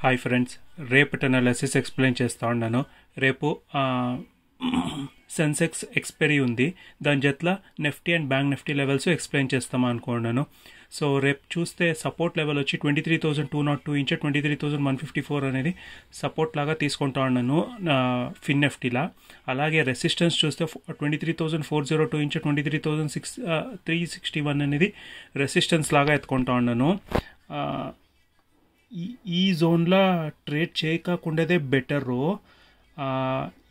Hi friends, రేపటి analysis explain చేస్తూ ఉన్నాను. రేపు సెన్సెక్స్ ఎక్స్పైరీ ఉంది, దాని జట్ల Nifty and bank Nifty levels explain చేస్తామా అనుకున్నాను. సో రేపు చూస్తే సపోర్ట్ లెవెల్ వచ్చి 23,202 ఇంచ్ 23,154 అనేది సపోర్ట్ లాగా తీసుకుంటా ఉన్నాను ఫిన్ నిఫ్టీలా. అలాగే రెసిస్టెన్స్ చూస్తే 23,402 ఇంచ్ 23,361 అనేది రెసిస్టెన్స్ లాగా ఎత్తుకుంటా ఉన్నాను. ఈ జోన్లో ట్రేడ్ చేయకుండాదే బెటరు.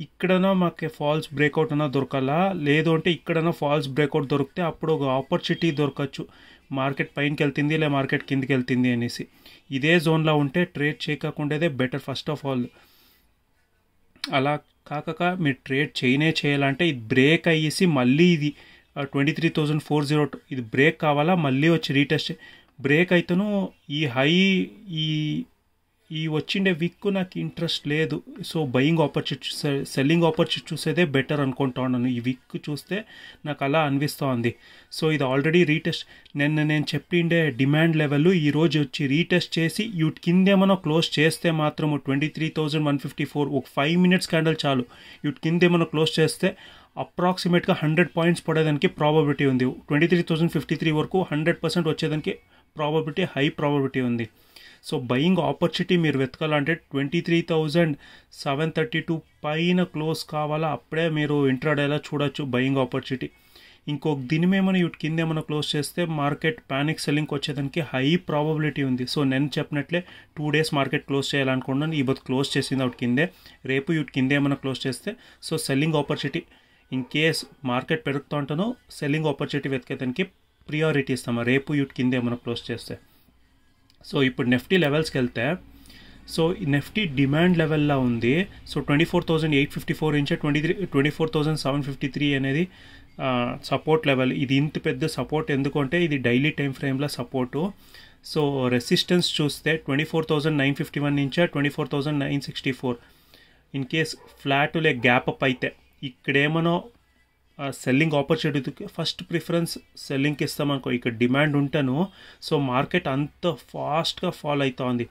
ఇక్కడనో మాకు ఫాల్స్ బ్రేక్అవుట్ అన్నా దొరకాలా, లేదు అంటే ఇక్కడనో ఫాల్స్ బ్రేక్అవుట్ దొరికితే అప్పుడు ఒక ఆపర్చునిటీ దొరకచ్చు, మార్కెట్ పైనకి వెళ్తుంది లేదా మార్కెట్ కిందికి వెళ్తుంది అనేసి. ఇదే జోన్లో ఉంటే ట్రేడ్ చేయకుండాదే బెటర్ ఫస్ట్ ఆఫ్ ఆల్. అలా కాక మీరు ట్రేడ్ చేయాలంటే ఇది బ్రేక్ అయ్యేసి మళ్ళీ ఇది 23,402 ఇది బ్రేక్ కావాలా, మళ్ళీ వచ్చి రీటెస్ట్ బ్రేక్ అయితేను ఈ హై ఈ వచ్చిండే వీక్ నాకు ఇంట్రెస్ట్ లేదు. So buying opportunity selling opportunity చూసేదే బెటర్ అనుకుంటా ఉన్నాను. ఈ వీక్ చూస్తే నాకు అలా అనిపిస్తోంది. సో ఇది ఆల్రెడీ రీటెస్ట్ నేను చెప్పిండే డిమాండ్ లెవెల్ ఈరోజు వచ్చి రీటెస్ట్ చేసి వీటి కిందేమన్నా క్లోజ్ చేస్తే మాత్రము 23,154 ఒక 5 minutes క్యాండిల్ చాలు. వీటి కిందేమన్నా క్లోజ్ చేస్తే అప్రాక్సిమేట్గా 100 points పడేదానికి ప్రాబబిలిటీ ఉంది. 23,053 వరకు 100% వచ్చేదానికి ప్రాబబిలిటీ, హై ప్రాబబిలిటీ ఉంది. సో బయింగ్ ఆపర్చునిటీ మీరు వెతకాలంటే 23,732 పైన క్లోజ్ కావాలా, అప్పుడే మీరు ఇంట్రాడేలా చూడొచ్చు బయింగ్ ఆపర్చునిటీ. ఇంకొక దినమేమైనా వీటి కింద ఏమైనా క్లోజ్ చేస్తే మార్కెట్ ప్యానిక్ సెల్లింగ్కి వచ్చేదానికి హై ప్రాబబిలిటీ ఉంది. సో నేను చెప్పినట్లే 2 days మార్కెట్ క్లోజ్ చేయాలనుకున్నాను, ఈ బత్ క్లోజ్ చేసింది వీటి కిందే. రేపు వీటి కింద ఏమైనా క్లోజ్ చేస్తే so selling opportunity in case market పెరుగుతూ ఉంటానో సెల్లింగ్ ఆపర్చునిటీ వెతికేదానికి ప్రియారిటీ ఇస్తాము రేపు వీటి కింద ఏమైనా క్లోజ్ చేస్తే. సో ఇప్పుడు నిఫ్టీ లెవెల్స్కి వెళ్తే, సో నిఫ్టీ డిమాండ్ లెవెల్లో ఉంది. సో 24,854 ఇంచ్ 24,753 అనేది సపోర్ట్ లెవెల్. ఇది ఇంత పెద్ద సపోర్ట్ ఎందుకంటే ఇది డైలీ టైం ఫ్రేమ్లో సపోర్టు. సో రెసిస్టెన్స్ చూస్తే 24,951 ఇంచ్ 24,964. ఇన్ కేస్ ఫ్లాట్ లే గ్యాప్ అప్ అయితే ఇక్కడేమనో సెల్లింగ్ ఆపర్చునిటీకి ఫస్ట్ ప్రిఫరెన్స్ సెల్లింగ్కి ఇస్తామనుకో, ఇక్కడ డిమాండ్ ఉంటాను. సో మార్కెట్ అంత ఫాస్ట్గా ఫాల్ అవుతుంది.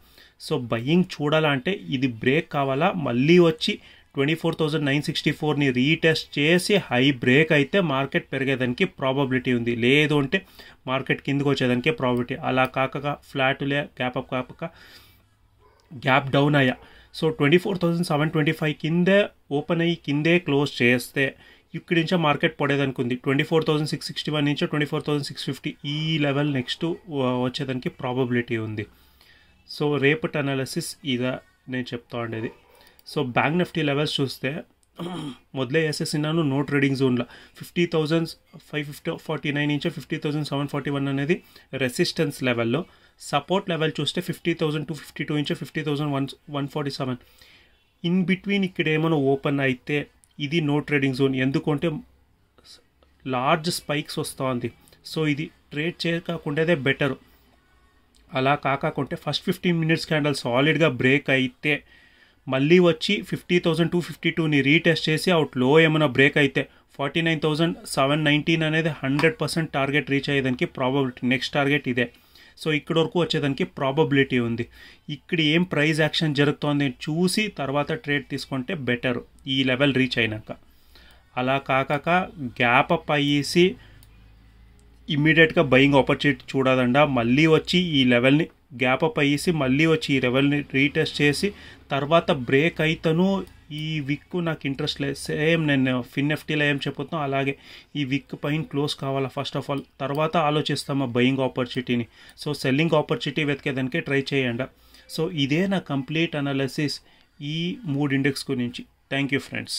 సో బయింగ్ చూడాలంటే ఇది బ్రేక్ కావాలా, మళ్ళీ వచ్చి 24,964ని రీటెస్ట్ చేసి హై బ్రేక్ అయితే మార్కెట్ పెరిగేదానికి ప్రాబబిలిటీ ఉంది, లేదు అంటే మార్కెట్ కిందకి వచ్చేదానికి ప్రాబిలిటీ. అలా కాక ఫ్లాట్లే గ్యాప్ అప్ కాక గ్యాప్ డౌన్ అయ్యా. సో 24,725 కిందే ఓపెన్ అయ్యి కిందే క్లోజ్ చేస్తే ఇక్కడి నుంచే మార్కెట్ పడేదానికి ఉంది. 24,661 నుంచి 24,650 ఈ లెవెల్ నెక్స్ట్ వచ్చేదానికి ప్రాబబిలిటీ ఉంది. సో రేపటి అనాలిసిస్ ఇదా నేను చెప్తా ఉండేది. సో బ్యాంక్ నిఫ్టీ లెవెల్స్ చూస్తే మొదలే వేసేసినాను నో ట్రేడింగ్ జోన్లో 50,549 నుంచి 50,741 అనేది రెసిస్టెన్స్ లెవెల్లో. సపోర్ట్ లెవెల్ చూస్తే 50,252 నుంచి 50,147. ఇన్ బిట్వీన్ ఇక్కడ ఏమైనా ఓపెన్ అయితే ఇది నో ట్రేడింగ్ జోన్, ఎందుకంటే లార్జ్ స్పైక్స్ వస్తుంది. సో ఇది ట్రేడ్ చేయకుండాదే బెటర్. అలా కాకుంటే ఫస్ట్ 15 minutes క్యాండిల్ సాలిడ్గా బ్రేక్ అయితే మళ్ళీ వచ్చి 50,252ని రీటెస్ట్ చేసి అవుట్ లో ఏమైనా బ్రేక్ అయితే 49,719 అనేది 100% టార్గెట్ రీచ్ అయ్యేదానికి ప్రాబబిలిటీ, నెక్స్ట్ టార్గెట్ ఇదే. సో ఇక్కడ వరకు వచ్చేదానికి ప్రాబబిలిటీ ఉంది. ఇక్కడ ఏం ప్రైస్ యాక్షన్ జరుగుతోంది చూసి తర్వాత ట్రేడ్ తీసుకుంటే బెటర్ ఈ లెవెల్ రీచ్ అయినాక. అలా కాక గ్యాప్ అప్ అయ్యేసి ఇమ్మీడియట్గా బయింగ్ ఆపర్చునిటీ చూడదండా, మళ్ళీ వచ్చి ఈ లెవెల్ని గ్యాప్ అప్ అయ్యేసి మళ్ళీ వచ్చి ఈ లెవెల్ని రీటెస్ట్ చేసి తర్వాత బ్రేక్ అయితేను ఈ వీక్ నాకు ఇంట్రెస్ట్ లేదు. సేమ్ నేను ఫిన్ నిఫ్టీలో ఏం చెప్పుతాను అలాగే ఈ వీక్ పైన క్లోజ్ కావాలా ఫస్ట్ ఆఫ్ ఆల్, తర్వాత ఆలోచిస్తామా బయింగ్ ఆపర్చునిటీని. సో సెల్లింగ్ ఆపర్చునిటీ వెతికేదానికే ట్రై చేయండి. సో ఇదే నా కంప్లీట్ అనాలిసిస్ ఈ 3 ఇండెక్స్ గురించి. Thank you friends.